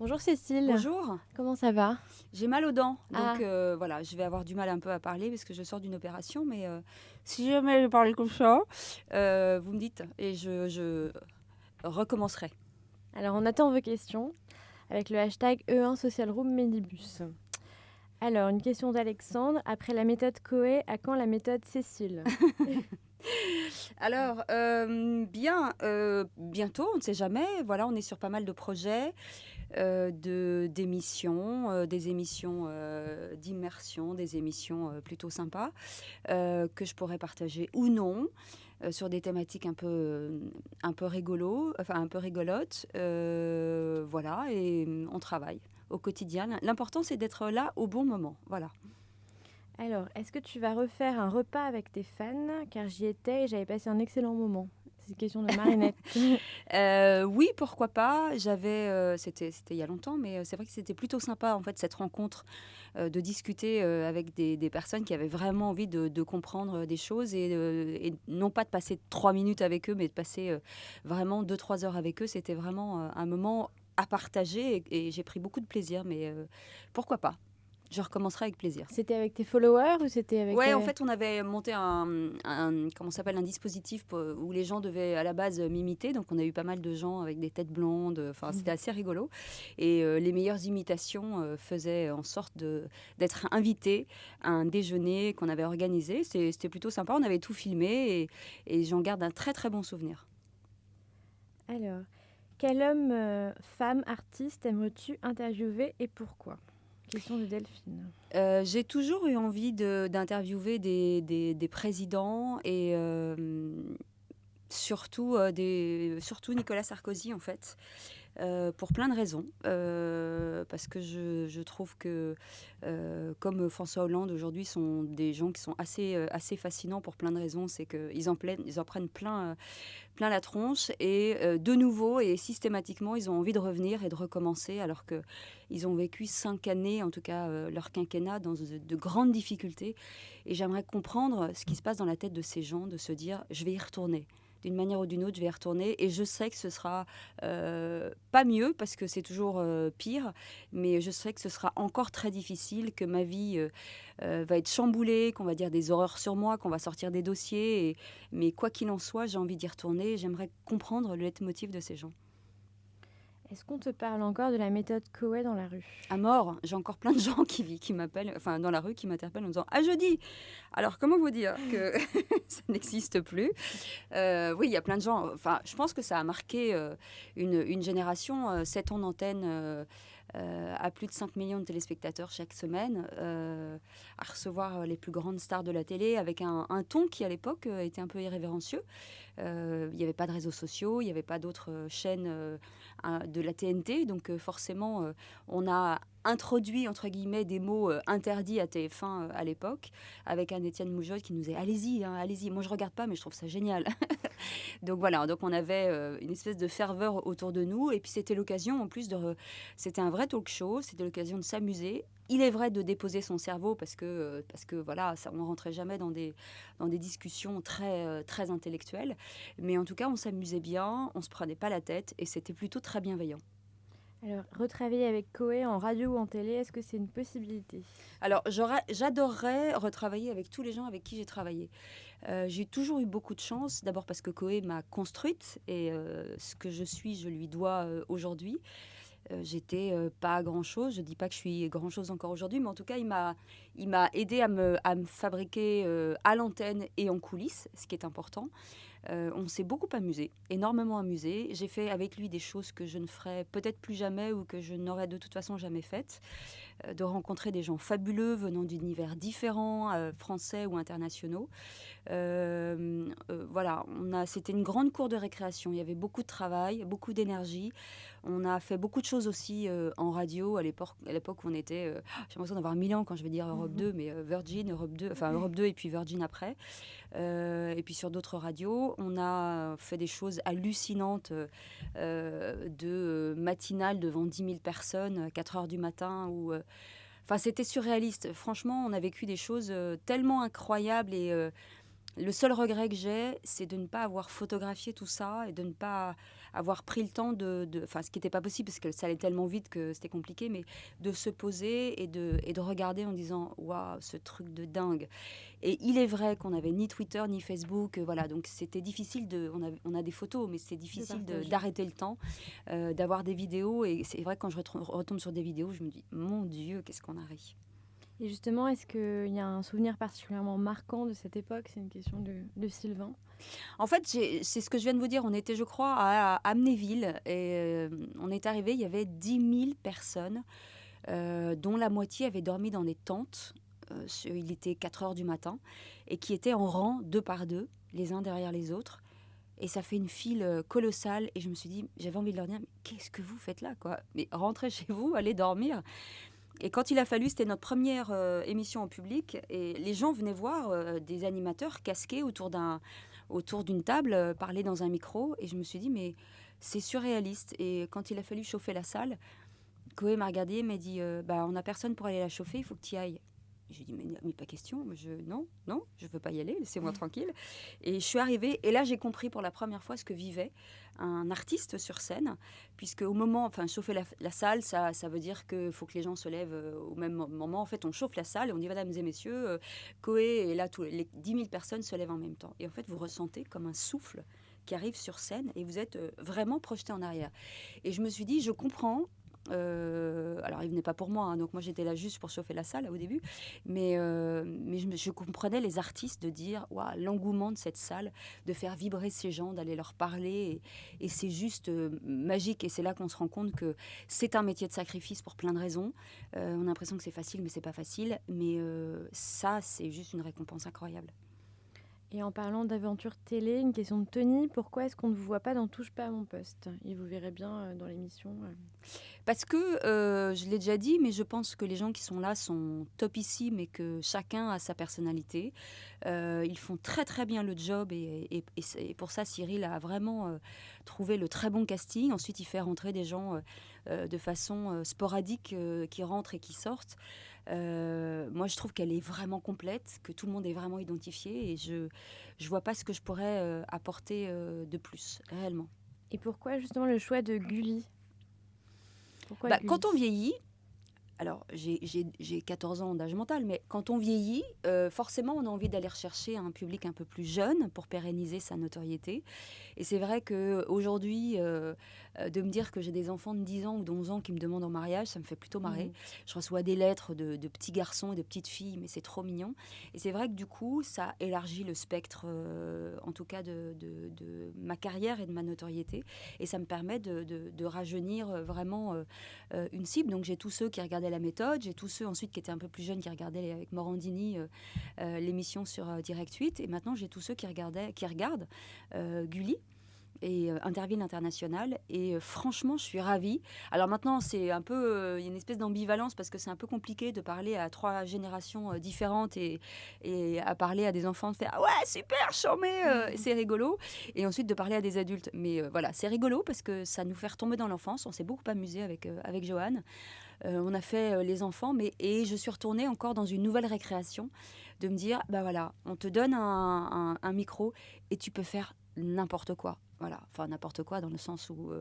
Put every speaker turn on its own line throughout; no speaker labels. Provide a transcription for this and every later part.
Bonjour Cécile,
Bonjour,
comment ça va?
j'ai mal aux dents,
Ah,
donc voilà, je vais avoir du mal un peu à parler parce que je sors d'une opération, mais si jamais je parle comme ça, vous me dites et je recommencerai.
alors on attend vos questions avec le hashtag E1 Social Room Medibus. Alors, une question d'Alexandre. Après la méthode Coé, à quand la méthode Cécile?
Alors, bien, bientôt, on ne sait jamais. Voilà, on est sur pas mal de projets, d'émissions, des émissions d'immersion, des émissions plutôt sympas que je pourrais partager ou non sur des thématiques un peu rigolo, enfin un peu rigolotes. Voilà, et on travaille au quotidien. L'important, c'est d'être là au bon moment. Voilà.
Alors, est-ce que tu vas refaire un repas avec tes fans? Car j'y étais et j'avais passé un excellent moment. C'est une question de Marinette.
Oui, pourquoi pas. C'était il y a longtemps, mais c'est vrai que c'était plutôt sympa en fait cette rencontre, de discuter avec des personnes qui avaient vraiment envie de comprendre des choses et non pas de passer 3 minutes avec eux, mais de passer vraiment 2, 3 heures avec eux. C'était vraiment un moment à partager et j'ai pris beaucoup de plaisir, mais pourquoi pas. Je recommencerai avec plaisir.
C'était avec tes followers ou c'était avec...
Ouais, en fait, on avait monté comment ça s'appelle, un dispositif où les gens devaient à la base m'imiter. Donc, on a eu pas mal de gens avec des têtes blondes. Enfin, c'était assez rigolo. Et les meilleures imitations faisaient en sorte d'être invités à un déjeuner qu'on avait organisé. C'était plutôt sympa. On avait tout filmé et j'en garde un très très bon souvenir.
Alors, quel homme, femme, artiste aimerais-tu interviewer et pourquoi? Question de Delphine.
J'ai toujours eu envie d'interviewer des présidents et surtout Nicolas Sarkozy en fait. Pour plein de raisons. Parce que je trouve que, comme François Hollande aujourd'hui, sont des gens qui sont assez fascinants pour plein de raisons. C'est ils en prennent plein la tronche et de nouveau et systématiquement, ils ont envie de revenir et de recommencer alors qu'ils ont vécu 5 années, en tout cas leur quinquennat, dans de grandes difficultés. Et j'aimerais comprendre ce qui se passe dans la tête de ces gens, de se dire, je vais y retourner d'une manière ou d'une autre, je vais y retourner et je sais que ce sera pas mieux parce que c'est toujours pire, mais je sais que ce sera encore très difficile, que ma vie va être chamboulée, qu'on va dire des horreurs sur moi, qu'on va sortir des dossiers. Mais quoi qu'il en soit, j'ai envie d'y retourner. J'aimerais comprendre le leitmotiv de ces gens.
Est-ce qu'on te parle encore de la méthode Coé dans la rue?
À mort, j'ai encore plein de gens qui m'appellent, enfin dans la rue, qui m'interpellent en disant ah jeudi. Alors comment vous dire que ça n'existe plus. Oui, il y a plein de gens. Enfin, je pense que ça a marqué une génération. 7 ans d'antenne à plus de 5 millions de téléspectateurs chaque semaine, à recevoir les plus grandes stars de la télé avec un ton qui, à l'époque, était un peu irrévérencieux. Il n'y avait pas de réseaux sociaux, il n'y avait pas d'autres chaînes de la TNT. Donc forcément, on a introduit, entre guillemets, des mots interdits à TF1 à l'époque, avec un Étienne Moujotte qui nous disait allez-y, hein, allez-y. Moi, je regarde pas, mais je trouve ça génial. Donc voilà, donc on avait une espèce de ferveur autour de nous. Et puis c'était l'occasion, en plus, c'était un vrai talk show, c'était l'occasion de s'amuser. Il est vrai de déposer son cerveau parce que voilà, ça, on ne rentrait jamais dans des discussions très intellectuelles. Mais en tout cas, on s'amusait bien, on se prenait pas la tête et c'était plutôt très bienveillant.
Alors, retravailler avec Coé en radio ou en télé, est-ce que c'est une possibilité?
Alors, j'adorerais retravailler avec tous les gens avec qui j'ai travaillé. J'ai toujours eu beaucoup de chance, d'abord parce que Coé m'a construite et ce que je suis, je lui dois aujourd'hui. J'étais pas grand-chose, je dis pas que je suis grand-chose encore aujourd'hui, mais en tout cas, il m'a aidé à me fabriquer à l'antenne et en coulisses, ce qui est important. On s'est beaucoup amusé, énormément amusé. J'ai fait avec lui des choses que je ne ferai peut-être plus jamais ou que je n'aurais de toute façon jamais faites. De rencontrer des gens fabuleux venant d'univers différents, français ou internationaux. Voilà, c'était une grande cour de récréation. Il y avait beaucoup de travail, beaucoup d'énergie. On a fait beaucoup de choses aussi en radio à l'époque où on était, j'ai l'impression d'avoir 1000 ans quand je vais dire Europe 2, mais Virgin, Europe 2, enfin Europe 2 et puis Virgin après. Et puis sur d'autres radios, on a fait des choses hallucinantes de matinale devant 10 000 personnes à 4 heures du matin. Enfin, c'était surréaliste. Franchement, on a vécu des choses tellement incroyables et le seul regret que j'ai, c'est de ne pas avoir photographié tout ça et de ne pas avoir pris le temps enfin, ce qui n'était pas possible parce que ça allait tellement vite que c'était compliqué, mais de se poser et de regarder en disant waouh, ce truc de dingue. Et il est vrai qu'on n'avait ni Twitter ni Facebook, voilà, donc c'était difficile on a des photos, mais c'est difficile d'arrêter le temps, d'avoir des vidéos. Et c'est vrai que quand je retombe sur des vidéos, je me dis mon Dieu, qu'est-ce qu'on a ri.
Et justement, est-ce qu'il y a un souvenir particulièrement marquant de cette époque? C'est une question de Sylvain.
En fait, c'est ce que je viens de vous dire. On était, je crois, à Amnéville et on est arrivé, il y avait 10 000 personnes, dont la moitié avait dormi dans des tentes. Il était 4 heures du matin et qui étaient en rang, 2 par 2, les uns derrière les autres. Et ça fait une file colossale. Et je me suis dit, j'avais envie de leur dire, mais qu'est-ce que vous faites là, quoi? Mais rentrez chez vous, allez dormir. Et quand il a fallu, c'était notre première émission en public, et les gens venaient voir des animateurs casqués autour d'une table, parler dans un micro. Et je me suis dit, mais c'est surréaliste. Et quand il a fallu chauffer la salle, Koé m'a regardé et m'a dit, bah, on n'a personne pour aller la chauffer, il faut que tu y ailles. J'ai dit, mais pas question, non, je ne veux pas y aller, laissez-moi tranquille. Et je suis arrivée, et là j'ai compris pour la première fois ce que vivait un artiste sur scène, puisque au moment, enfin chauffer la salle, ça veut dire qu'il faut que les gens se lèvent au même moment. En fait, on chauffe la salle et on dit, mesdames et messieurs, Koé, et là les 10 000 personnes se lèvent en même temps. Et en fait, vous ressentez comme un souffle qui arrive sur scène, et vous êtes vraiment projeté en arrière. Et je me suis dit, je comprends. Alors il venait pas pour moi, hein, donc moi j'étais là juste pour chauffer la salle au début, mais je comprenais les artistes de dire waouh, l'engouement de cette salle, de faire vibrer ces gens, d'aller leur parler, et c'est juste magique. Et c'est là qu'on se rend compte que c'est un métier de sacrifice pour plein de raisons. On a l'impression que c'est facile, mais c'est pas facile. Mais ça, c'est juste une récompense incroyable.
Et en parlant d'aventure télé, une question de Tony, pourquoi est-ce qu'on ne vous voit pas dans Touche pas à mon poste? Il vous verrait bien dans l'émission.
Parce que, je l'ai déjà dit, mais je pense que les gens qui sont là sont topissimes et que chacun a sa personnalité. Ils font très très bien le job, et pour ça Cyril a vraiment trouvé le très bon casting. Ensuite il fait rentrer des gens de façon sporadique, qui rentrent et qui sortent. Moi je trouve qu'elle est vraiment complète, que tout le monde est vraiment identifié, et je vois pas ce que je pourrais apporter de plus, réellement.
Et pourquoi justement le choix de Gulli?
Quand on vieillit, alors j'ai 14 ans d'âge mental, mais quand on vieillit, forcément on a envie d'aller rechercher un public un peu plus jeune pour pérenniser sa notoriété. Et c'est vrai qu'aujourd'hui, de me dire que j'ai des enfants de 10 ans ou d'11 ans qui me demandent en mariage, ça me fait plutôt marrer. Je reçois des lettres de petits garçons et de petites filles, mais c'est trop mignon. Et c'est vrai que du coup, ça élargit le spectre, en tout cas de ma carrière et de ma notoriété. Et ça me permet de rajeunir vraiment une cible. Donc j'ai tous ceux qui regardaient la méthode, j'ai tous ceux ensuite qui étaient un peu plus jeunes qui regardaient avec Morandini l'émission sur Direct 8, et maintenant j'ai tous ceux qui regardent Gulli et Interville International, et franchement je suis ravie. Alors maintenant c'est un peu il y a une espèce d'ambivalence parce que c'est un peu compliqué de parler à 3 générations différentes, et à parler à des enfants, de faire ah ouais super chômé, c'est rigolo, et ensuite de parler à des adultes. Mais voilà, c'est rigolo parce que ça nous fait retomber dans l'enfance. On s'est beaucoup amusé avec Johan. On a fait les enfants, et je suis retournée encore dans une nouvelle récréation, de me dire, bah voilà, on te donne un micro et tu peux faire n'importe quoi. Voilà, enfin n'importe quoi dans le sens où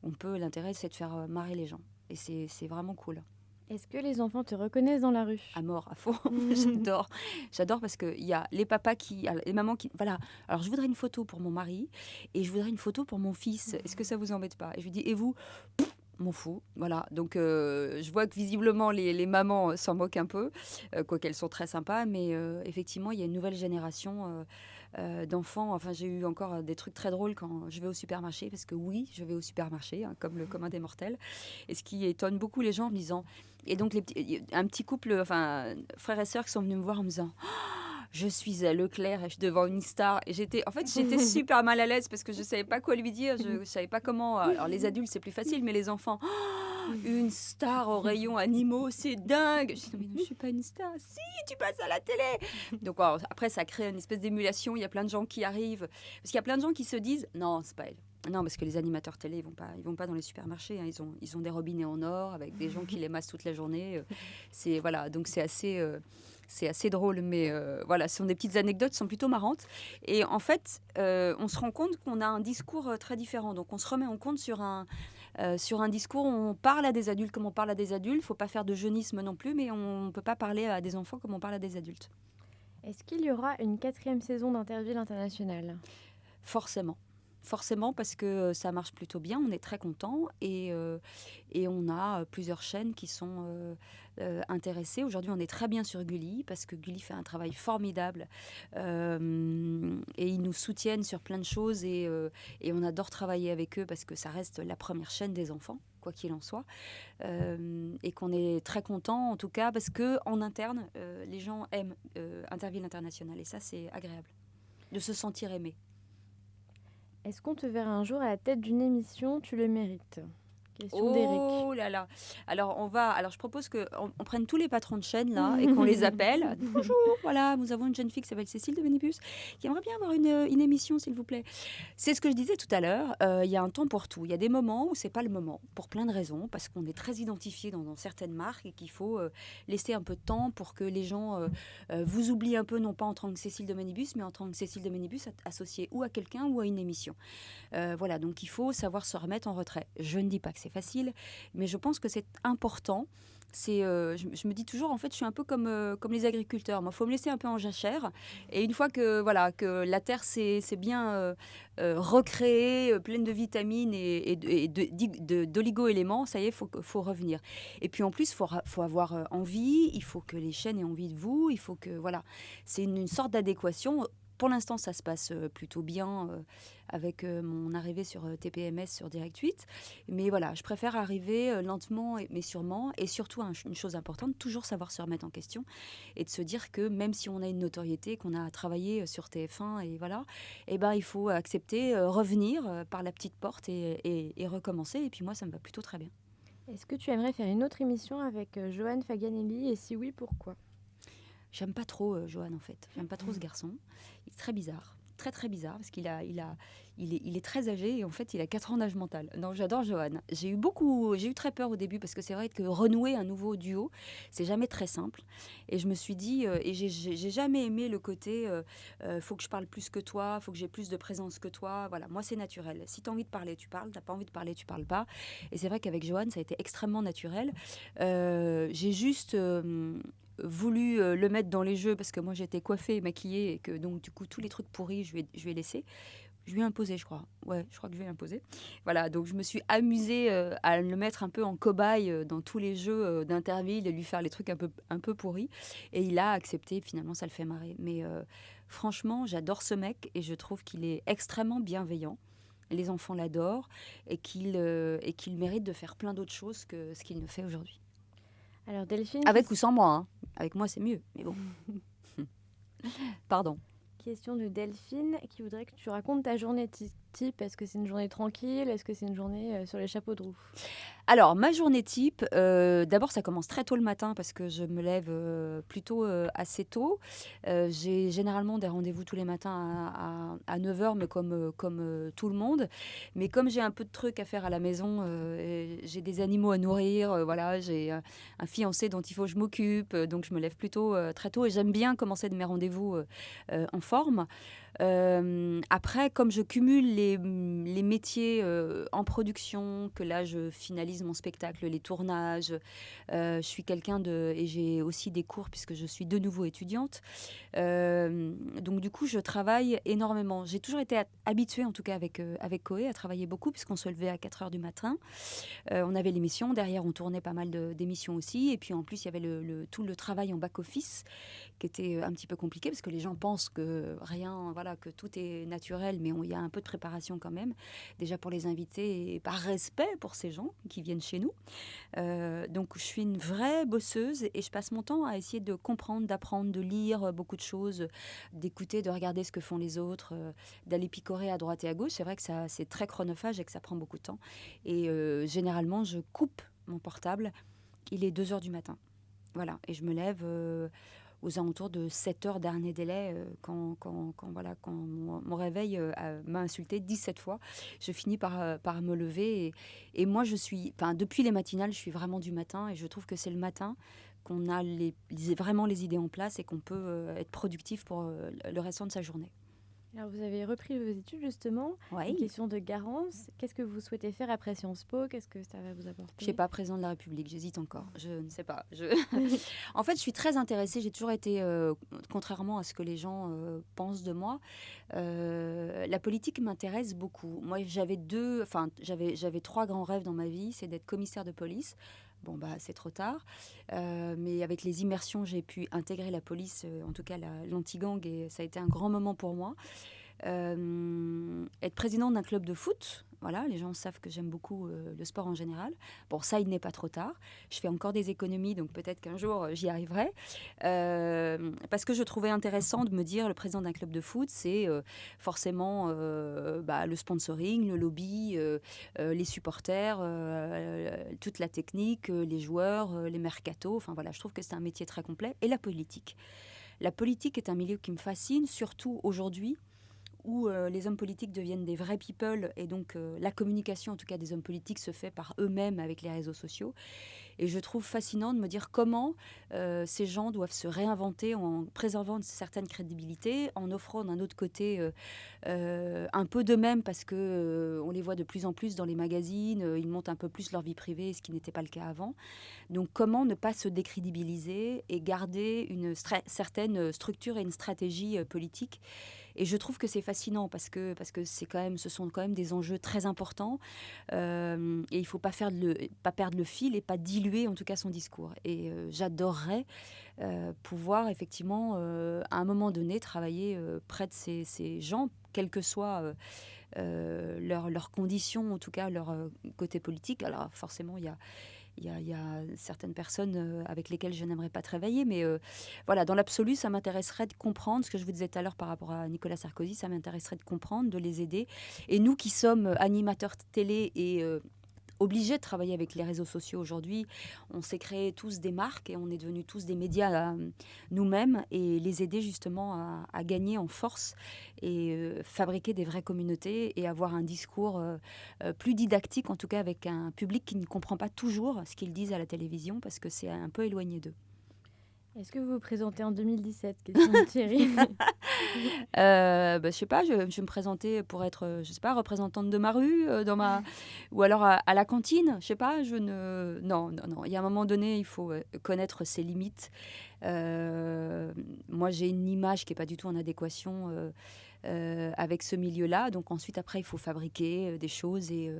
on peut, l'intérêt c'est de faire marrer les gens. Et c'est vraiment cool.
Est-ce que les enfants te reconnaissent dans la rue?
À mort, à fond. J'adore parce qu'il y a les papas les mamans qui, voilà, alors je voudrais une photo pour mon mari et je voudrais une photo pour mon fils. Est-ce que ça vous embête pas? Et je lui dis, et vous? M'en fous, voilà. Donc je vois que visiblement les mamans s'en moquent un peu, quoiqu'elles sont très sympas, mais effectivement il y a une nouvelle génération d'enfants. Enfin, j'ai eu encore des trucs très drôles quand je vais au supermarché, parce que oui, je vais au supermarché, hein, comme le commun des mortels. Et ce qui étonne beaucoup les gens en me disant, et donc un petit couple, enfin frères et sœurs qui sont venus me voir en me disant, je suis à Leclerc et je suis devant une star. Et j'étais super mal à l'aise parce que je ne savais pas quoi lui dire. Je ne savais pas comment. Alors, les adultes, c'est plus facile, mais les enfants, une star au rayon animaux, c'est dingue. Je dis, non, mais non, je ne suis pas une star. Si, tu passes à la télé. Donc, alors, après, ça crée une espèce d'émulation. Il y a plein de gens qui arrivent. Parce qu'il y a plein de gens qui se disent, non, c'est pas elle. Non, parce que les animateurs télé, ils vont pas dans les supermarchés, hein. Ils ont des robinets en or avec des gens qui les massent toute la journée. Voilà, donc c'est assez drôle, mais voilà, ce sont des petites anecdotes, qui sont plutôt marrantes. Et en fait, on se rend compte qu'on a un discours très différent. Donc on se remet en compte sur un discours où on parle à des adultes comme on parle à des adultes. Il ne faut pas faire de jeunisme non plus, mais on ne peut pas parler à des enfants comme on parle à des adultes.
Est-ce qu'il y aura une 4e saison d'Interville International?
Forcément. Forcément, parce que ça marche plutôt bien, on est très content et on a plusieurs chaînes qui sont intéressées. Aujourd'hui, on est très bien sur Gulli parce que Gulli fait un travail formidable et ils nous soutiennent sur plein de choses et on adore travailler avec eux parce que ça reste la première chaîne des enfants, quoi qu'il en soit, et qu'on est très content en tout cas parce qu'en interne, les gens aiment Interville International et ça, c'est agréable de se sentir aimé.
Est-ce qu'on te verra un jour à la tête d'une émission? Tu le mérites. Question d'Éric.
Oh là là. Alors je propose qu'on prenne tous les patrons de chaîne là et qu'on les appelle. Bonjour, voilà, nous avons une jeune fille qui s'appelle Cécile de Benibus qui aimerait bien avoir une émission, s'il vous plaît. C'est ce que je disais tout à l'heure. Il y a un temps pour tout. Il y a des moments où c'est pas le moment pour plein de raisons, parce qu'on est très identifié dans certaines marques et qu'il faut laisser un peu de temps pour que les gens vous oublient un peu, non pas en tant que Cécile de Benibus, mais en tant que Cécile de Benibus associée ou à quelqu'un ou à une émission. Voilà, donc il faut savoir se remettre en retrait. Je ne dis pas que c'est facile, mais je pense que c'est important. Je me dis toujours, en fait, je suis un peu comme les agriculteurs. Moi, il faut me laisser un peu en jachère. Et une fois que la terre s'est bien recréée, pleine de vitamines et d'oligo-éléments, ça y est, faut revenir. Et puis en plus, faut avoir envie. Il faut que les chaînes aient envie de vous. Il faut que, voilà, c'est une sorte d'adéquation. Pour l'instant, ça se passe plutôt bien avec mon arrivée sur TPMS, sur Direct 8. Mais voilà, je préfère arriver lentement mais sûrement. Et surtout, une chose importante, toujours savoir se remettre en question et de se dire que même si on a une notoriété, qu'on a travaillé sur TF1, et voilà, eh ben, il faut accepter, revenir par la petite porte et recommencer. Et puis moi, ça me va plutôt très bien.
Est-ce que tu aimerais faire une autre émission avec Johan Faganelli? Et si oui, pourquoi?
J'aime pas trop Johan, en fait. J'aime pas trop ce garçon. Il est très bizarre. Très, très bizarre, parce il est très âgé et en fait, il a 4 ans d'âge mental. Non, j'adore Johan. J'ai eu très peur au début, parce que c'est vrai que renouer un nouveau duo, c'est jamais très simple. Et je me suis dit, et j'ai jamais aimé le côté, faut que je parle plus que toi, faut que j'ai plus de présence que toi. Voilà, moi, c'est naturel. Si tu as envie de parler, tu parles. T'as pas envie de parler, tu parles pas. Et c'est vrai qu'avec Johan, ça a été extrêmement naturel. J'ai juste voulu le mettre dans les jeux parce que moi j'étais coiffée et maquillée et que donc du coup tous les trucs pourris je lui ai laissé. Je lui ai imposé, je crois. Ouais, je crois que je lui ai imposé. Voilà, donc je me suis amusée à le mettre un peu en cobaye dans tous les jeux d'Interville et lui faire les trucs un peu pourris. Et il a accepté, finalement ça le fait marrer. Mais franchement, j'adore ce mec et je trouve qu'il est extrêmement bienveillant. Les enfants l'adorent et qu'il mérite de faire plein d'autres choses que ce qu'il ne fait aujourd'hui.
Alors Delphine...
Avec ou sans moi, hein. Avec moi, c'est mieux, mais bon. Pardon.
Question de Delphine qui voudrait que tu racontes ta journée type. Est-ce que c'est une journée tranquille? Est-ce que c'est une journée sur les chapeaux de roue?
Alors, ma journée type, d'abord, ça commence très tôt le matin parce que je me lève plutôt assez tôt. J'ai généralement des rendez-vous tous les matins à 9h, mais comme tout le monde. Mais comme j'ai un peu de trucs à faire à la maison, j'ai des animaux à nourrir, voilà, j'ai un fiancé dont il faut que je m'occupe, donc je me lève plutôt très tôt et j'aime bien commencer mes rendez-vous en forme. Après, comme je cumule les métiers en production, que là je finalise mon spectacle, les tournages, je suis quelqu'un et j'ai aussi des cours puisque je suis de nouveau étudiante. Donc du coup, je travaille énormément. J'ai toujours été habituée, en tout cas avec Coé, à travailler beaucoup puisqu'on se levait à 4h du matin. On avait l'émission, derrière on tournait pas mal d'émissions aussi. Et puis en plus, il y avait tout le travail en back-office qui était un petit peu compliqué parce que les gens pensent que que tout est naturel, mais il y a un peu de préparation quand même, déjà pour les invités et par respect pour ces gens qui viennent chez nous. Donc je suis une vraie bosseuse et je passe mon temps à essayer de comprendre, d'apprendre, de lire beaucoup de choses, d'écouter, de regarder ce que font les autres, d'aller picorer à droite et à gauche. C'est vrai que c'est très chronophage et que ça prend beaucoup de temps. Et généralement, je coupe mon portable. Il est 2h du matin. Voilà, et je me lève aux alentours de 7 heures dernier délai, voilà, quand mon réveil m'a insulté 17 fois. Je finis par me lever. Et moi, depuis les matinales, je suis vraiment du matin. Et je trouve que c'est le matin qu'on a vraiment les idées en place et qu'on peut être productif pour le restant de sa journée.
Alors, vous avez repris vos études, justement. Une
Oui.
question de Garance. Qu'est-ce que vous souhaitez faire après Sciences Po? Qu'est-ce que ça va vous apporter?
Je ne sais pas, président de la République, j'hésite encore. Je ne sais pas. En fait, je suis très intéressée. J'ai toujours été, contrairement à ce que les gens pensent de moi, la politique m'intéresse beaucoup. Moi, j'avais trois grands rêves dans ma vie. C'est d'être commissaire de police. Bon, bah, c'est trop tard. Mais avec les immersions, j'ai pu intégrer la police, en tout cas l'anti-gang, et ça a été un grand moment pour moi. Être présidente d'un club de foot, voilà, les gens savent que j'aime beaucoup le sport en général. Bon, ça, il n'est pas trop tard. Je fais encore des économies, donc peut-être qu'un jour, j'y arriverai. Parce que je trouvais intéressant de me dire, le président d'un club de foot, c'est forcément le sponsoring, le lobby, les supporters, toute la technique, les joueurs, les mercatos. Enfin voilà, je trouve que c'est un métier très complet. Et la politique. La politique est un milieu qui me fascine, surtout aujourd'hui, où les hommes politiques deviennent des vrais people, et donc la communication, en tout cas des hommes politiques, se fait par eux-mêmes avec les réseaux sociaux. Et je trouve fascinant de me dire comment ces gens doivent se réinventer en préservant une certaine crédibilité, en offrant d'un autre côté un peu d'eux-mêmes, parce que on les voit de plus en plus dans les magazines, ils montent un peu plus leur vie privée, ce qui n'était pas le cas avant. Donc comment ne pas se décrédibiliser et garder une certaine structure et une stratégie politique. Et je trouve que c'est fascinant parce que ce sont quand même des enjeux très importants, et il ne faut pas perdre le fil et pas diluer en tout cas son discours. Et j'adorerais pouvoir effectivement à un moment donné travailler près de ces gens, quelles que soient leurs conditions, en tout cas leur côté politique. Alors forcément, il y a certaines personnes avec lesquelles je n'aimerais pas travailler, mais voilà, dans l'absolu, ça m'intéresserait de comprendre ce que je vous disais tout à l'heure par rapport à Nicolas Sarkozy. Ça m'intéresserait de comprendre, de les aider. Et nous qui sommes animateurs télé et obligés de travailler avec les réseaux sociaux aujourd'hui, on s'est créés tous des marques et on est devenus tous des médias nous-mêmes, et les aider justement à gagner en force et fabriquer des vraies communautés et avoir un discours plus didactique, en tout cas avec un public qui ne comprend pas toujours ce qu'ils disent à la télévision parce que c'est un peu éloigné d'eux.
Est-ce que vous vous présentez en 2017? Question de Thierry.
Je sais pas, je vais me présenter pour être, je sais pas, représentante de ma rue, ou alors à la cantine, je sais pas, non, non, non. Il y a un moment donné, il faut connaître ses limites. Moi, j'ai une image qui est pas du tout en adéquation avec ce milieu-là. Donc ensuite, après, il faut fabriquer des choses et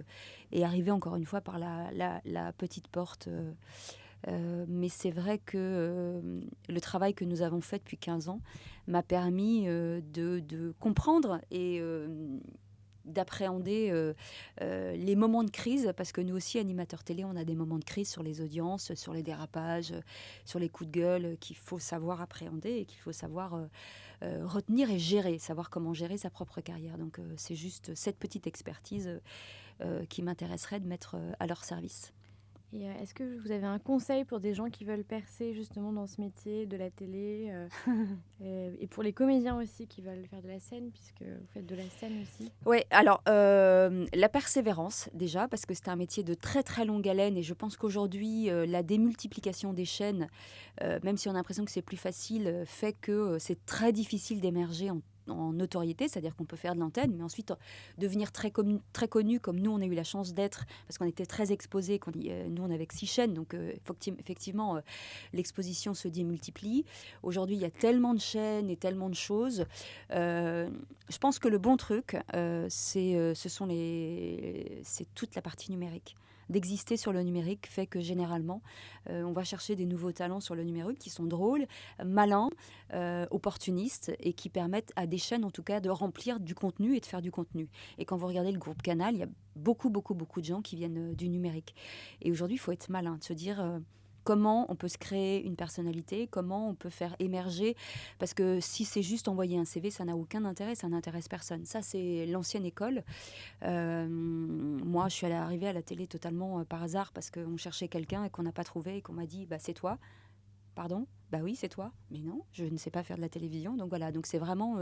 arriver encore une fois par la petite porte. Mais c'est vrai que le travail que nous avons fait depuis 15 ans m'a permis de comprendre et d'appréhender les moments de crise, parce que nous aussi, animateurs télé, on a des moments de crise sur les audiences, sur les dérapages, sur les coups de gueule qu'il faut savoir appréhender et qu'il faut savoir retenir et gérer, savoir comment gérer sa propre carrière. Donc c'est juste cette petite expertise qui m'intéresserait de mettre à leur service.
Et est-ce que vous avez un conseil pour des gens qui veulent percer justement dans ce métier de la télé et pour les comédiens aussi qui veulent faire de la scène, puisque vous faites de la scène aussi?
Oui, alors la persévérance déjà, parce que c'est un métier de très très longue haleine, et je pense qu'aujourd'hui la démultiplication des chaînes, même si on a l'impression que c'est plus facile, fait que c'est très difficile d'émerger en notoriété, c'est-à-dire qu'on peut faire de l'antenne, mais ensuite devenir très connu comme nous on a eu la chance d'être, parce qu'on était très exposés, nous on avait que 6 chaînes, donc effectivement l'exposition se démultiplie. Aujourd'hui il y a tellement de chaînes et tellement de choses. Je pense que le bon truc c'est toute la partie numérique. D'exister sur le numérique fait que généralement on va chercher des nouveaux talents sur le numérique qui sont drôles, malins, opportunistes, et qui permettent à des chaînes en tout cas de remplir du contenu et de faire du contenu. Et quand vous regardez le groupe Canal, il y a beaucoup de gens qui viennent du numérique. Et aujourd'hui, il faut être malin, de se dire comment on peut se créer une personnalité, comment on peut faire émerger, parce que si c'est juste envoyer un CV, ça n'a aucun intérêt, ça n'intéresse personne. Ça, c'est l'ancienne école. Moi, je suis arrivée à la télé totalement par hasard, parce qu'on cherchait quelqu'un et qu'on n'a pas trouvé, et qu'on m'a dit, bah, c'est toi. Pardon ? Bah oui, c'est toi. Mais non, je ne sais pas faire de la télévision. Donc voilà, donc c'est vraiment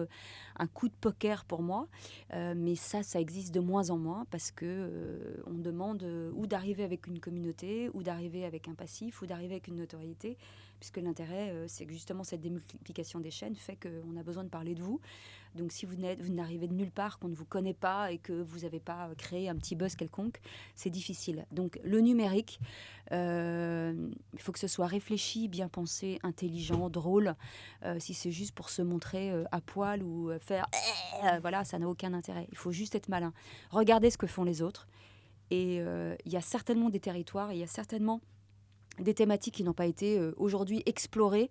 un coup de poker pour moi. Mais ça existe de moins en moins parce que on demande ou d'arriver avec une communauté, ou d'arriver avec un passif, ou d'arriver avec une notoriété. Puisque l'intérêt, c'est que justement cette démultiplication des chaînes fait qu'on a besoin de parler de vous. Donc si vous n'arrivez de nulle part, qu'on ne vous connaît pas et que vous n'avez pas créé un petit buzz quelconque, c'est difficile. Donc le numérique, il faut que ce soit réfléchi, bien pensé, intelligent, drôle. Si c'est juste pour se montrer à poil ou faire voilà, ça n'a aucun intérêt. Il faut juste être malin. Regardez ce que font les autres. Et il y a certainement des territoires, il y a certainement des thématiques qui n'ont pas été aujourd'hui explorées.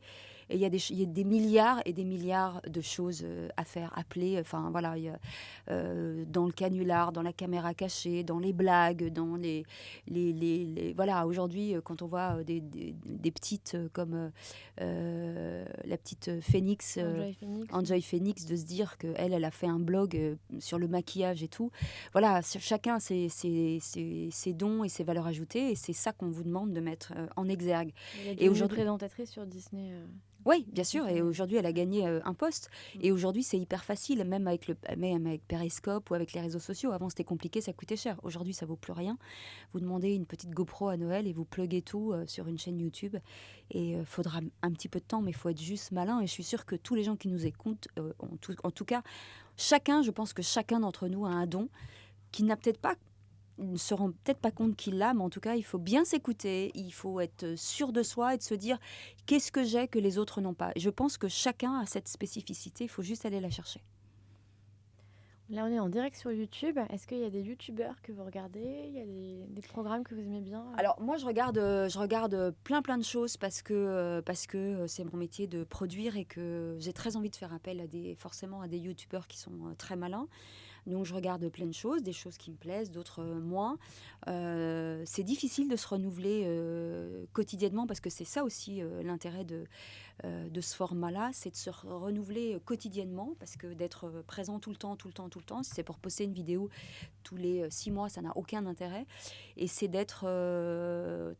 Et il y a des milliards et des milliards de choses à faire, appeler. Enfin, voilà, il y a, dans le canular, dans la caméra cachée, dans les blagues, dans voilà, aujourd'hui, quand on voit des petites comme la petite Phoenix, Enjoy Phoenix, de se dire qu'elle a fait un blog sur le maquillage et tout. Voilà, chacun ses dons et ses valeurs ajoutées. Et c'est ça qu'on vous demande de mettre en exergue.
Et aujourd'hui, présentatrice sur Disney.
Oui, bien sûr. Et aujourd'hui, elle a gagné un poste. Et aujourd'hui, c'est hyper facile, même avec Periscope ou avec les réseaux sociaux. Avant, c'était compliqué, ça coûtait cher. Aujourd'hui, ça vaut plus rien. Vous demandez une petite GoPro à Noël et vous pluguez tout sur une chaîne YouTube. Et il faudra un petit peu de temps, mais il faut être juste malin. Et je suis sûre que tous les gens qui nous écoutent, en tout cas, je pense que chacun d'entre nous a un don qui n'a peut-être pas ne se rend peut-être pas compte qu'il l'a, mais en tout cas, il faut bien s'écouter, il faut être sûr de soi et de se dire qu'est-ce que j'ai que les autres n'ont pas. Et je pense que chacun a cette spécificité, il faut juste aller la chercher.
Là, on est en direct sur YouTube. Est-ce qu'il y a des youtubeurs que vous regardez ? Il y a des programmes que vous aimez bien ?
Alors, moi, je regarde plein de choses parce que c'est mon métier de produire et que j'ai très envie de faire appel forcément à des youtubeurs qui sont très malins. Donc, je regarde plein de choses, des choses qui me plaisent, d'autres moins. C'est difficile de se renouveler quotidiennement parce que c'est ça aussi l'intérêt de ce format-là, c'est de se renouveler quotidiennement parce que d'être présent tout le temps, si c'est pour poster une vidéo tous les 6 mois, ça n'a aucun intérêt. Et c'est d'être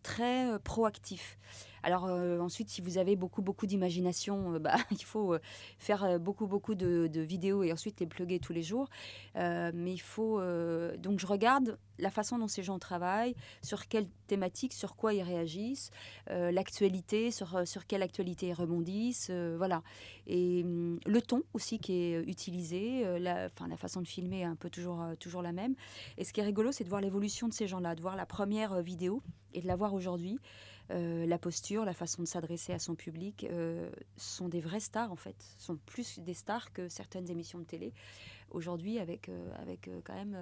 très proactif. Alors ensuite, si vous avez beaucoup d'imagination, il faut faire beaucoup de vidéos et ensuite les plugger tous les jours. Mais il faut... donc je regarde la façon dont ces gens travaillent, sur quelle thématique, sur quoi ils réagissent, l'actualité, sur quelle actualité ils rebondissent, voilà. Et le ton aussi qui est utilisé, la façon de filmer est un peu toujours la même. Et ce qui est rigolo, c'est de voir l'évolution de ces gens-là, de voir la première vidéo et de la voir aujourd'hui. La posture, la façon de s'adresser à son public sont des vraies stars en fait, sont plus des stars que certaines émissions de télé aujourd'hui avec quand même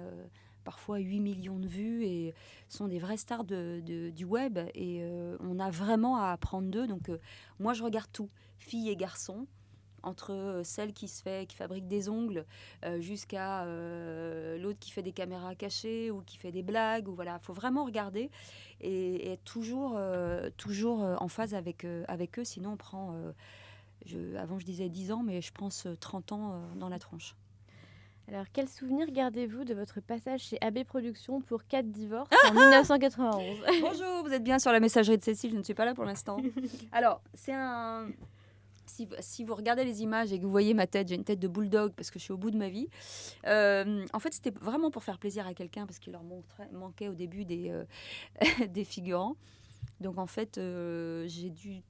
parfois 8 millions de vues et sont des vraies stars du web et on a vraiment à apprendre d'eux. Donc moi je regarde tout, filles et garçons, entre celle qui fabrique des ongles jusqu'à l'autre qui fait des caméras cachées ou qui fait des blagues. Ou voilà, faut vraiment regarder et être toujours en phase avec eux. Sinon, on prend, avant je disais 10 ans, mais je pense 30 ans dans la tronche.
Alors, quel souvenir gardez-vous de votre passage chez AB Productions pour 4 divorces en 1991 ?
Bonjour, vous êtes bien sur la messagerie de Cécile, je ne suis pas là pour l'instant. Alors, c'est un... Si vous regardez les images et que vous voyez ma tête, j'ai une tête de bulldog parce que je suis au bout de ma vie. En fait, c'était vraiment pour faire plaisir à quelqu'un parce qu'il leur manquait au début des figurants. Donc, en fait, j'ai dû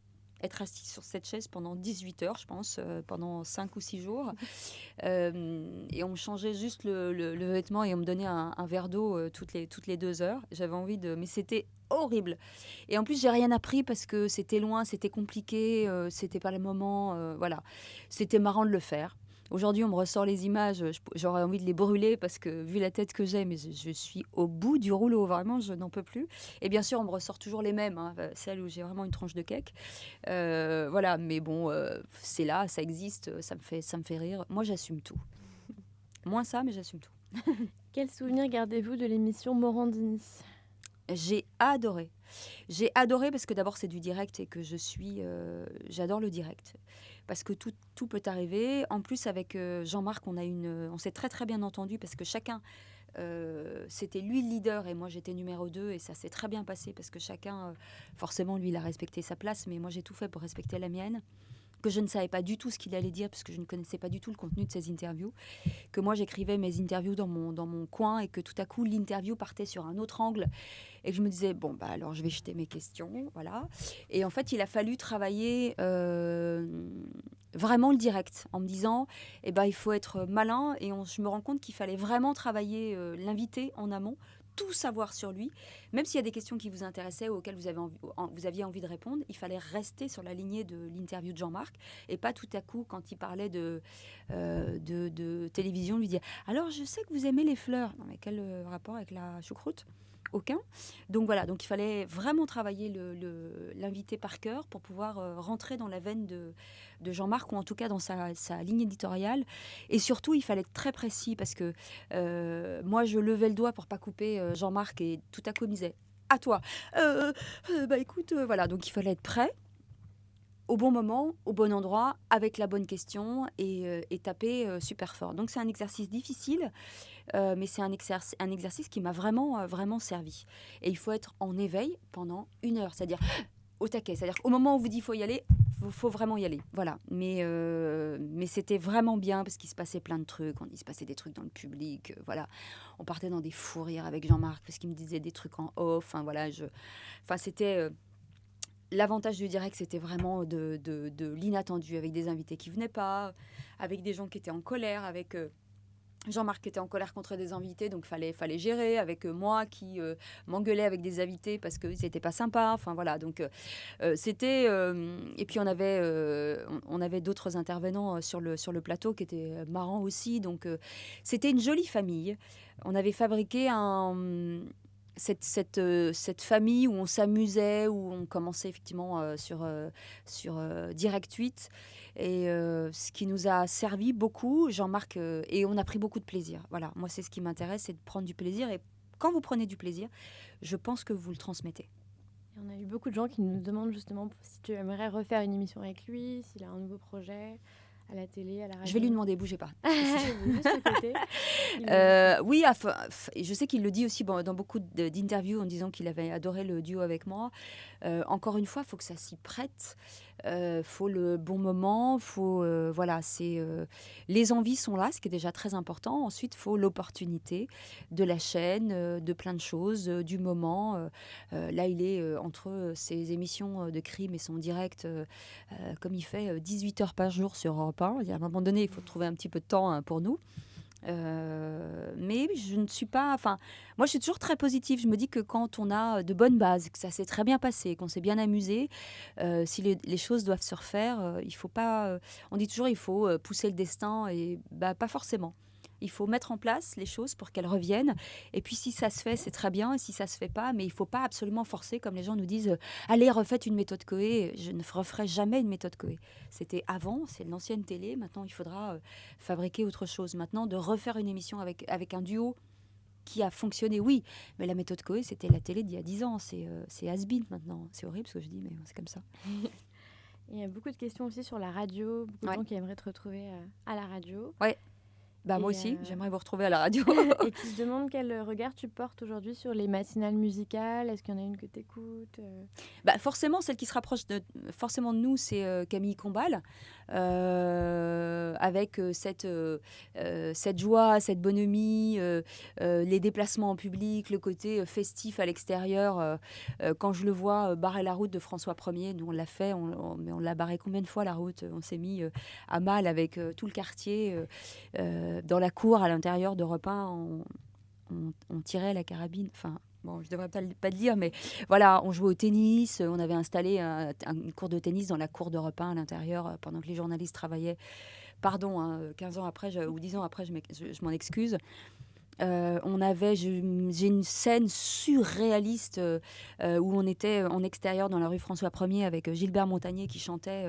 être assise sur cette chaise pendant 18 heures, je pense, pendant 5 ou 6 jours. Et on me changeait juste le vêtement et on me donnait un verre d'eau toutes les 2 heures. J'avais envie de... Mais c'était horrible. Et en plus, j'ai rien appris parce que c'était loin, c'était compliqué, c'était pas le moment. Voilà. C'était marrant de le faire. Aujourd'hui, on me ressort les images, j'aurais envie de les brûler parce que vu la tête que j'ai, mais je suis au bout du rouleau, vraiment, je n'en peux plus. Et bien sûr, on me ressort toujours les mêmes, hein, celles où j'ai vraiment une tranche de cake. Voilà, mais bon, c'est là, ça existe, ça me fait rire. Moi, j'assume tout. Moins ça, mais j'assume tout.
Quel souvenir gardez-vous de l'émission Morandini ?
J'ai adoré. J'ai adoré parce que d'abord c'est du direct et que j'adore le direct. Parce que tout peut arriver. En plus avec Jean-Marc, on s'est très très bien entendu parce que chacun c'était lui le leader et moi j'étais numéro 2 et ça s'est très bien passé parce que chacun, forcément, lui, il a respecté sa place, mais moi j'ai tout fait pour respecter la mienne. Que je ne savais pas du tout ce qu'il allait dire parce que je ne connaissais pas du tout le contenu de ses interviews, que moi j'écrivais mes interviews dans mon coin et que tout à coup l'interview partait sur un autre angle et que je me disais bon bah alors je vais jeter mes questions, voilà. Et en fait il a fallu travailler vraiment le direct en me disant eh ben il faut être malin et je me rends compte qu'il fallait vraiment travailler l'invité en amont, tout savoir sur lui, même s'il y a des questions qui vous intéressaient ou auxquelles vous aviez envie de répondre, il fallait rester sur la lignée de l'interview de Jean-Marc et pas tout à coup, quand il parlait de télévision, lui dire « Alors, je sais que vous aimez les fleurs. » Non, mais quel rapport avec la choucroute ? Aucun. Donc voilà, donc il fallait vraiment travailler l'invité par cœur pour pouvoir rentrer dans la veine de Jean-Marc, ou en tout cas dans sa ligne éditoriale. Et surtout, il fallait être très précis parce que moi, je levais le doigt pour pas couper Jean-Marc et tout à coup, il me disait « À toi bah écoute, voilà. » Donc il fallait être prêt au bon moment, au bon endroit, avec la bonne question et taper super fort. Donc c'est un exercice difficile, mais c'est un exercice qui m'a vraiment servi. Et il faut être en éveil pendant 1 heure, c'est-à-dire au taquet. C'est-à-dire qu'au moment où on vous dit qu'il faut y aller, faut vraiment y aller. Voilà. Mais c'était vraiment bien parce qu'il se passait plein de trucs. Il se passait des trucs dans le public. Voilà. On partait dans des fous rires avec Jean-Marc parce qu'il me disait des trucs en off. Enfin, voilà, c'était... L'avantage du direct, c'était vraiment de l'inattendu, avec des invités qui venaient pas, avec des gens qui étaient en colère, avec Jean-Marc qui était en colère contre des invités, donc fallait gérer, avec moi qui m'engueulais avec des invités parce qu'ils n'étaient pas sympas. Enfin voilà, donc c'était... et puis on avait d'autres intervenants sur le plateau qui étaient marrants aussi, donc c'était une jolie famille. On avait fabriqué cette famille où on s'amusait, où on commençait effectivement sur Direct 8. Et ce qui nous a servi beaucoup, Jean-Marc, et on a pris beaucoup de plaisir. Voilà, moi c'est ce qui m'intéresse, c'est de prendre du plaisir. Et quand vous prenez du plaisir, je pense que vous le transmettez.
Et on a eu beaucoup de gens qui nous demandent justement si tu aimerais refaire une émission avec lui, s'il a un nouveau projet à la télé, à la radio.
Je vais lui demander, bougez pas.
Juste à côté.
Oui, et je sais qu'il le dit aussi dans beaucoup d'interviews en disant qu'il avait adoré le duo avec moi. Encore une fois, il faut que ça s'y prête. Faut le bon moment. Voilà, les envies sont là, ce qui est déjà très important. Ensuite, il faut l'opportunité de la chaîne, de plein de choses, du moment. Là, il est entre ses émissions de crime et son direct, comme il fait 18 heures par jour sur Europe 1. À un moment donné, il faut trouver un petit peu de temps pour nous. Mais je ne suis pas... Enfin, moi, je suis toujours très positive. Je me dis que quand on a de bonnes bases, que ça s'est très bien passé, qu'on s'est bien amusé, si les choses doivent se refaire, il faut pas... on dit toujours il faut pousser le destin, et pas forcément. Il faut mettre en place les choses pour qu'elles reviennent. Et puis, si ça se fait, c'est très bien. Et si ça se fait pas, mais il faut pas absolument forcer, comme les gens nous disent allez, refaites une méthode Coé. Je ne referai jamais une méthode Coé. C'était avant, c'est l'ancienne télé. Maintenant, il faudra fabriquer autre chose. Maintenant, de refaire une émission avec un duo qui a fonctionné, oui. Mais la méthode Coé, c'était la télé d'il y a 10 ans. C'est has-been maintenant. C'est horrible ce que je dis, mais c'est comme ça.
Il y a beaucoup de questions aussi sur la radio. Beaucoup de gens qui aimeraient te retrouver à la radio.
Ouais. Moi aussi, j'aimerais vous retrouver à la radio.
Et qui se demandent quel regard tu portes aujourd'hui sur les matinales musicales. Est-ce qu'il y en a une que tu écoutes
Forcément, celle qui se rapproche forcément de nous, c'est Camille Combal, avec cette joie, cette bonhomie, les déplacements en public, le côté festif à l'extérieur. Quand je le vois barrer la route de François Ier, nous on l'a fait, mais on l'a barré combien de fois la route ? On s'est mis à mal avec tout le quartier. Dans la cour, à l'intérieur d'Europe 1, on tirait la carabine. Enfin, bon, je devrais pas le dire, mais voilà, on jouait au tennis. On avait installé une cour de tennis dans la cour d'Europe 1 à l'intérieur pendant que les journalistes travaillaient. Pardon, 15 ans après ou 10 ans après, je m'en excuse. J'ai une scène surréaliste où on était en extérieur dans la rue François Ier avec Gilbert Montagnier qui chantait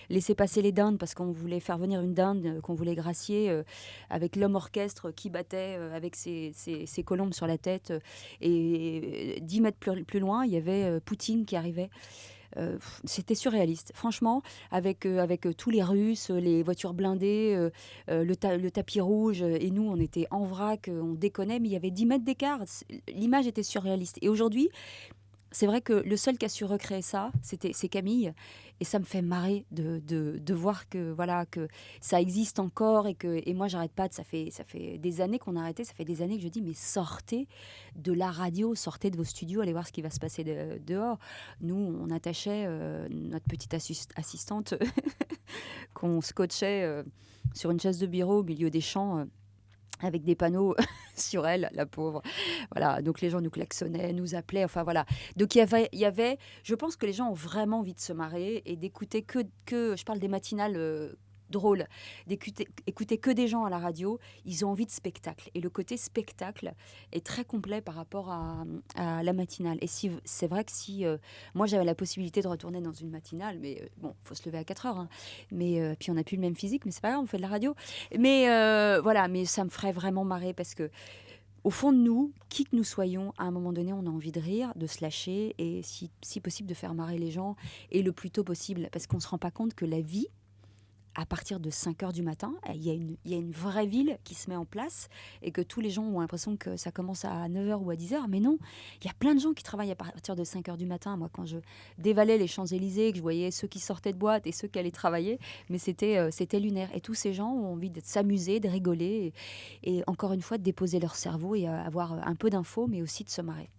Laissez passer les dindes, parce qu'on voulait faire venir une dinde qu'on voulait gracier, avec l'homme orchestre qui battait avec ses colombes sur la tête. Et 10 mètres plus loin, il y avait Poutine qui arrivait. C'était surréaliste. Franchement, avec tous les Russes, les voitures blindées, le tapis rouge, et nous, on était en vrac, on déconnait, mais il y avait 10 mètres d'écart. L'image était surréaliste. Et aujourd'hui, c'est vrai que le seul qui a su recréer ça, c'est Camille. Et ça me fait marrer de voir que, voilà, que ça existe encore. Et moi, j'arrête pas. Ça fait des années qu'on a arrêté. Ça fait des années que je dis, mais sortez de la radio, sortez de vos studios, allez voir ce qui va se passer dehors. Nous, on attachait notre petite assistante qu'on scotchait sur une chaise de bureau au milieu des champs. Avec des panneaux sur elle, la pauvre. Voilà, donc les gens nous klaxonnaient, nous appelaient, enfin voilà. Donc il y avait, je pense que les gens ont vraiment envie de se marrer et d'écouter je parle des matinales drôles, écouter que des gens à la radio, ils ont envie de spectacle. Et le côté spectacle est très complet par rapport à la matinale. Et c'est vrai que si moi j'avais la possibilité de retourner dans une matinale, mais bon, il faut se lever à 4 heures, hein, mais puis on n'a plus le même physique, mais c'est pas grave, on fait de la radio. Mais voilà, mais ça me ferait vraiment marrer parce que au fond de nous, qui que nous soyons, à un moment donné, on a envie de rire, de se lâcher et si possible de faire marrer les gens et le plus tôt possible, parce qu'on ne se rend pas compte que la vie, à partir de 5 heures du matin, il y a une vraie ville qui se met en place et que tous les gens ont l'impression que ça commence à 9 heures ou à 10 heures. Mais non, il y a plein de gens qui travaillent à partir de 5 heures du matin. Moi, quand je dévalais les Champs-Élysées, que je voyais ceux qui sortaient de boîte et ceux qui allaient travailler, mais c'était lunaire. Et tous ces gens ont envie de s'amuser, de rigoler et encore une fois de déposer leur cerveau et avoir un peu d'infos, mais aussi de se marrer.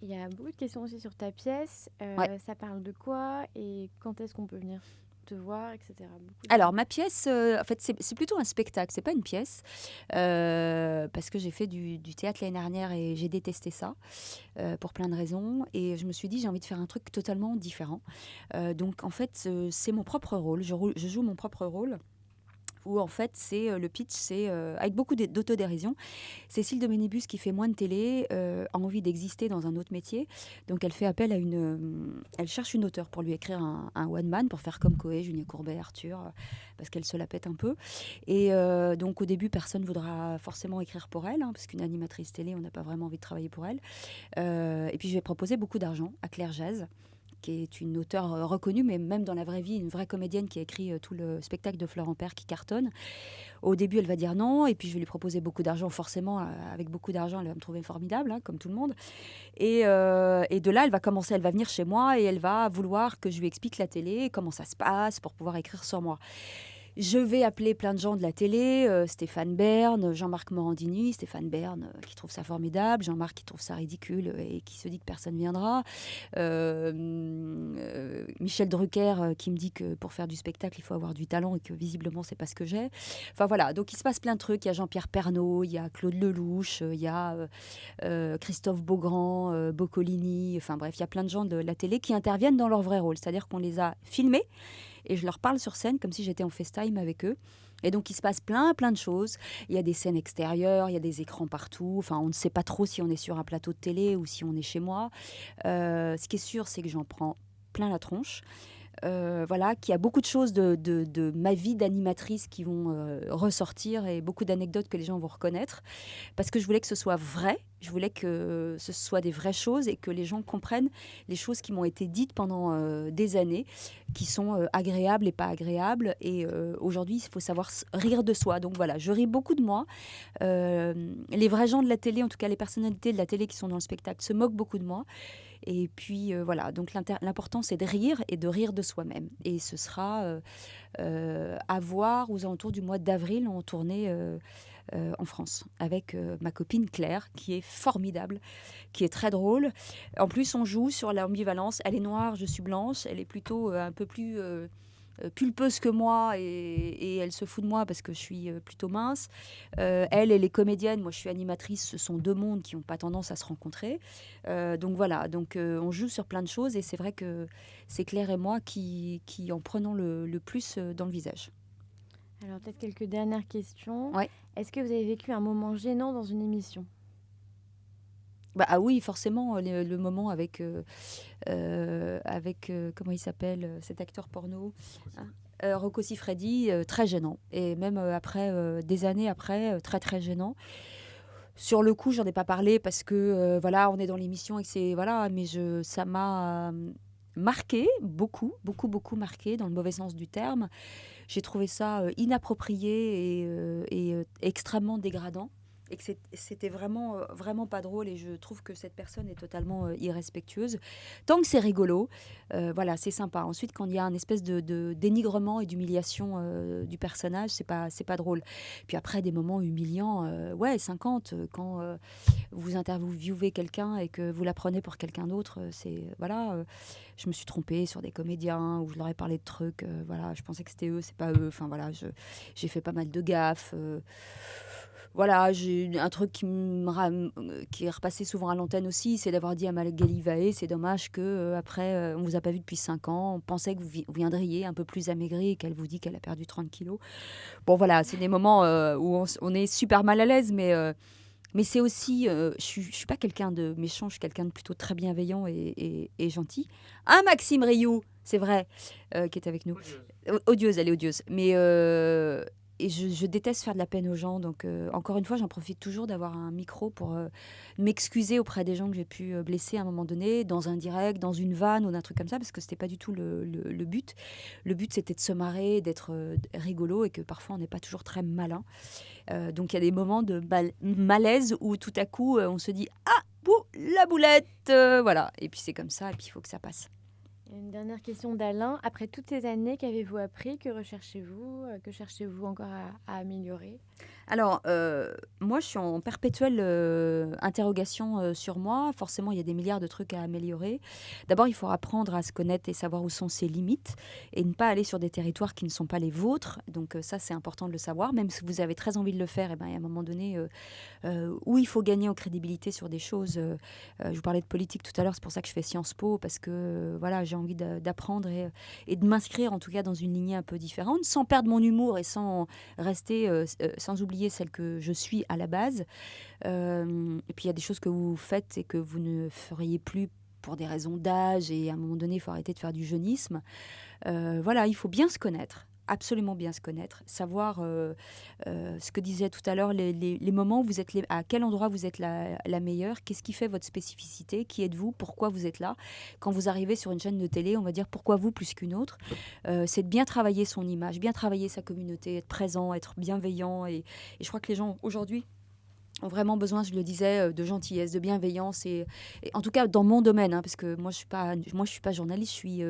Il y a beaucoup de questions aussi sur ta pièce.
Ouais.
Ça parle de quoi et quand est-ce qu'on peut venir te voir, etc.
Alors, ma pièce, en fait, c'est plutôt un spectacle, c'est pas une pièce, parce que j'ai fait du théâtre l'année dernière et j'ai détesté ça, pour plein de raisons. Et je me suis dit, j'ai envie de faire un truc totalement différent. Donc, en fait, c'est mon propre rôle, je joue mon propre rôle. Où en fait, le pitch, c'est avec beaucoup d'autodérision. Cécile de Ménibus, qui fait moins de télé, a envie d'exister dans un autre métier. Donc elle fait appel à elle cherche une auteure pour lui écrire un one-man, pour faire comme Coé, Julien Courbet, Arthur, parce qu'elle se la pète un peu. Et donc au début, personne ne voudra forcément écrire pour elle, hein, parce qu'une animatrice télé, on n'a pas vraiment envie de travailler pour elle. Et puis je vais proposer beaucoup d'argent à Claire Jazz, qui est une auteure reconnue, mais même dans la vraie vie, une vraie comédienne qui a écrit tout le spectacle de Florent Père qui cartonne. Au début, elle va dire non, et puis je vais lui proposer beaucoup d'argent, forcément, avec beaucoup d'argent, elle va me trouver formidable, hein, comme tout le monde. Et de là, elle va venir chez moi et elle va vouloir que je lui explique la télé, comment ça se passe, pour pouvoir écrire sur moi. Je vais appeler plein de gens de la télé, Stéphane Bern, Jean-Marc Morandini, Stéphane Bern qui trouve ça formidable, Jean-Marc qui trouve ça ridicule et qui se dit que personne ne viendra, Michel Drucker qui me dit que pour faire du spectacle, il faut avoir du talent et que visiblement, c'est pas ce que j'ai. Enfin voilà, donc il se passe plein de trucs. Il y a Jean-Pierre Pernaut, il y a Claude Lelouch, il y a Christophe Beaugrand, Boccolini, enfin bref, il y a plein de gens de la télé qui interviennent dans leur vrai rôle, c'est-à-dire qu'on les a filmés et je leur parle sur scène comme si j'étais en FaceTime avec eux. Et donc, il se passe plein de choses. Il y a des scènes extérieures, il y a des écrans partout. Enfin, on ne sait pas trop si on est sur un plateau de télé ou si on est chez moi. Ce qui est sûr, c'est que j'en prends plein la tronche. Voilà, qu'il y a beaucoup de choses de ma vie d'animatrice qui vont ressortir et beaucoup d'anecdotes que les gens vont reconnaître. Parce que je voulais que ce soit vrai, je voulais que ce soit des vraies choses et que les gens comprennent les choses qui m'ont été dites pendant des années, qui sont agréables et pas agréables. Et aujourd'hui, il faut savoir rire de soi. Donc voilà, je ris beaucoup de moi. Les vrais gens de la télé, en tout cas les personnalités de la télé qui sont dans le spectacle, se moquent beaucoup de moi. Et puis voilà, donc l'important c'est de rire et de rire de soi-même. Et ce sera à voir aux alentours du mois d'avril en tournée en France avec ma copine Claire qui est formidable, qui est très drôle. En plus on joue sur l'ambivalence, elle est noire, je suis blanche, elle est plutôt un peu plus pulpeuse que moi et elle se fout de moi parce que je suis plutôt mince. Elle est comédienne, moi je suis animatrice, ce sont deux mondes qui n'ont pas tendance à se rencontrer. Donc voilà, on joue sur plein de choses et c'est vrai que c'est Claire et moi qui en prenons le plus dans le visage.
Alors peut-être quelques dernières questions.
Ouais.
Est-ce que vous avez vécu un moment gênant dans une émission ?
Ah oui, forcément, le moment avec comment il s'appelle, cet acteur porno, Rocco Siffredi, très gênant. Et même après, des années après, très très gênant. Sur le coup, j'en ai pas parlé parce que voilà, on est dans l'émission et que c'est voilà, mais ça m'a marqué, beaucoup, beaucoup, beaucoup marqué, dans le mauvais sens du terme. J'ai trouvé ça inapproprié et extrêmement dégradant. Et que c'était vraiment, vraiment pas drôle. Et je trouve que cette personne est totalement irrespectueuse. Tant que c'est rigolo, voilà, c'est sympa. Ensuite, quand il y a un espèce de dénigrement et d'humiliation du personnage, c'est pas drôle. Puis après, des moments humiliants, ouais, 50, quand vous interviewez quelqu'un et que vous la prenez pour quelqu'un d'autre, voilà, je me suis trompée sur des comédiens où je leur ai parlé de trucs, voilà, je pensais que c'était eux, c'est pas eux. Enfin voilà, j'ai fait pas mal de gaffes. Voilà, j'ai un truc qui est repassé souvent à l'antenne aussi, c'est d'avoir dit à Magali Vaé, c'est dommage que après on vous a pas vu depuis 5 ans, on pensait que vous viendriez un peu plus amaigri et qu'elle vous dit qu'elle a perdu 30 kilos. Bon voilà, c'est des moments où on est super mal à l'aise, mais c'est aussi, je suis pas quelqu'un de méchant, je suis quelqu'un de plutôt très bienveillant et gentil. Un Maxime Rioux, c'est vrai, qui est avec nous. Odieuse, elle est odieuse. Mais et je déteste faire de la peine aux gens. Donc, encore une fois, j'en profite toujours d'avoir un micro pour m'excuser auprès des gens que j'ai pu blesser à un moment donné, dans un direct, dans une vanne ou d'un truc comme ça, parce que c'était pas du tout le but. Le but, c'était de se marrer, d'être rigolo et que parfois, on n'est pas toujours très malin. Donc, il y a des moments de malaise où tout à coup, on se dit « Ah, la boulette !» Voilà. Et puis, c'est comme ça, et puis il faut que ça passe.
Une dernière question d'Alain. Après toutes ces années, qu'avez-vous appris? Que recherchez-vous? Que cherchez-vous encore à améliorer?
Alors, moi, je suis en perpétuelle interrogation sur moi. Forcément, il y a des milliards de trucs à améliorer. D'abord, il faut apprendre à se connaître et savoir où sont ses limites et ne pas aller sur des territoires qui ne sont pas les vôtres. Donc, ça, c'est important de le savoir. Même si vous avez très envie de le faire, et ben, il y a un moment donné où il faut gagner en crédibilité sur des choses. Je vous parlais de politique tout à l'heure, c'est pour ça que je fais Sciences Po, parce que voilà, j'ai envie d'apprendre et de m'inscrire en tout cas dans une lignée un peu différente, sans perdre mon humour et sans rester, sans oublier celle que je suis à la base. Et puis il y a des choses que vous faites et que vous ne feriez plus pour des raisons d'âge, et à un moment donné, il faut arrêter de faire du jeunisme. Voilà, il faut bien se connaître. Absolument bien se connaître, savoir ce que disait tout à l'heure, les moments où vous êtes, à quel endroit vous êtes la meilleure, qu'est-ce qui fait votre spécificité, qui êtes-vous, pourquoi vous êtes là. Quand vous arrivez sur une chaîne de télé, on va dire pourquoi vous plus qu'une autre. C'est de bien travailler son image, bien travailler sa communauté, être présent, être bienveillant. Et je crois que les gens aujourd'hui ont vraiment besoin, je le disais, de gentillesse, de bienveillance. Et en tout cas, dans mon domaine, hein, parce que moi, je suis pas journaliste, je suis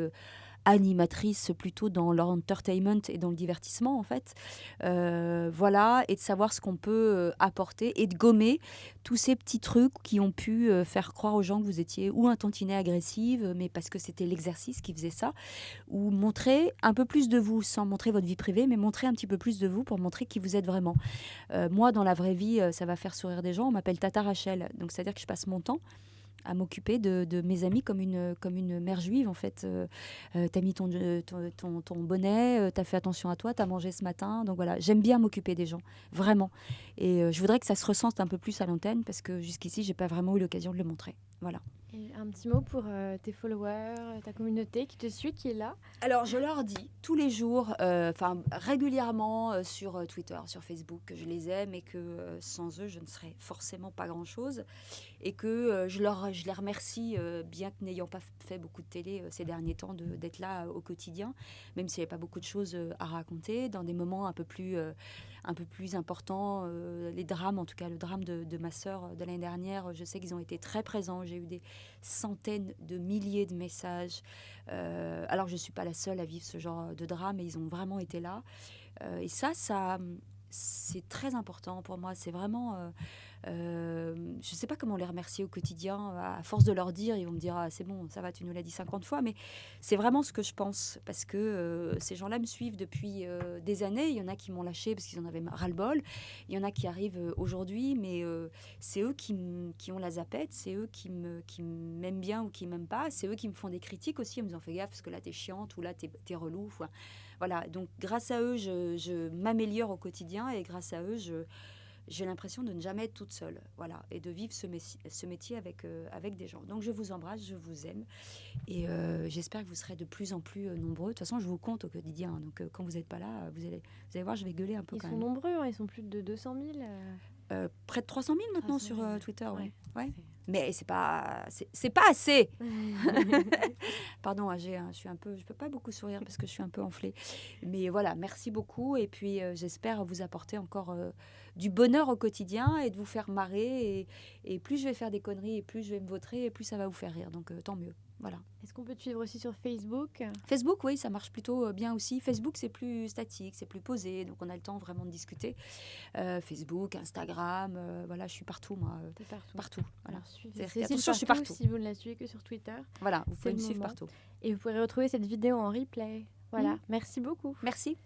animatrice plutôt dans l'entertainment et dans le divertissement en fait. Voilà, et de savoir ce qu'on peut apporter et de gommer tous ces petits trucs qui ont pu faire croire aux gens que vous étiez ou un tantinet agressive, mais parce que c'était l'exercice qui faisait ça, ou montrer un peu plus de vous sans montrer votre vie privée, mais montrer un petit peu plus de vous pour montrer qui vous êtes vraiment. Moi, dans la vraie vie, ça va faire sourire des gens. On m'appelle Tata Rachel, donc c'est-à-dire que je passe mon temps à m'occuper de mes amis comme une mère juive en fait. T'as mis ton bonnet, t'as fait attention à toi, t'as mangé ce matin. Donc voilà, j'aime bien m'occuper des gens, vraiment. Et je voudrais que ça se ressente un peu plus à l'antenne parce que jusqu'ici, j'ai pas vraiment eu l'occasion de le montrer. Voilà.
Et un petit mot pour tes followers, ta communauté qui te suit, qui est là.
Alors, je leur dis tous les jours, régulièrement sur Twitter, sur Facebook, que je les aime et que sans eux, je ne serais forcément pas grand-chose. Et que je les remercie, bien que n'ayant pas fait beaucoup de télé ces derniers temps, d'être là au quotidien, même s'il n'y avait pas beaucoup de choses à raconter, dans des moments un peu plus importants. Les drames, en tout cas le drame de ma sœur de l'année dernière, je sais qu'ils ont été très présents. J'ai eu des centaines de milliers de messages. Alors je ne suis pas la seule à vivre ce genre de drame, et ils ont vraiment été là. Et ça c'est très important pour moi. C'est vraiment... je ne sais pas comment les remercier au quotidien. À force de leur dire, ils vont me dire ah, c'est bon, ça va, tu nous l'as dit 50 fois. Mais c'est vraiment ce que je pense. Parce que ces gens-là me suivent depuis des années. Il y en a qui m'ont lâché parce qu'ils en avaient ras-le-bol. Il y en a qui arrivent aujourd'hui. Mais c'est eux qui ont la zapette. C'est eux qui m'aiment bien ou qui ne m'aiment pas. C'est eux qui me font des critiques aussi en me disant fais gaffe parce que là, t'es chiante ou là, t'es relou. Enfin, voilà. Donc, grâce à eux, je m'améliore au quotidien. Et grâce à eux, j'ai l'impression de ne jamais être toute seule, voilà, et de vivre ce métier avec des gens. Donc je vous embrasse, je vous aime, et j'espère que vous serez de plus en plus nombreux. De toute façon, je vous compte au quotidien, hein, donc quand vous n'êtes pas là, vous allez voir, je vais gueuler un peu.
Ils sont nombreux, hein, ils sont plus de 200 000.
Près de 300 000 maintenant sur Twitter,
ouais.
ouais. Mais c'est pas assez. Pardon, je peux pas beaucoup sourire parce que je suis un peu enflée. Mais voilà, merci beaucoup. Et puis, j'espère vous apporter encore du bonheur au quotidien et de vous faire marrer. Et plus je vais faire des conneries et plus je vais me vautrer et plus ça va vous faire rire. Donc, tant mieux. Voilà.
Est-ce qu'on peut te suivre aussi sur Facebook?
Facebook, oui, ça marche plutôt bien aussi. Facebook, c'est plus statique, c'est plus posé, donc on a le temps vraiment de discuter. Facebook, Instagram, voilà, je suis partout, moi.
T'es partout.
Partout, voilà.
Alors, suivez
C'est-à-dire
Cécile
qu'attention, je suis partout.
si vous ne la suivez que sur Twitter.
Voilà, vous
C'est
pouvez
le
me suivre
moment.
partout.
Et vous pourrez retrouver cette vidéo en replay. Voilà, merci beaucoup.
Merci.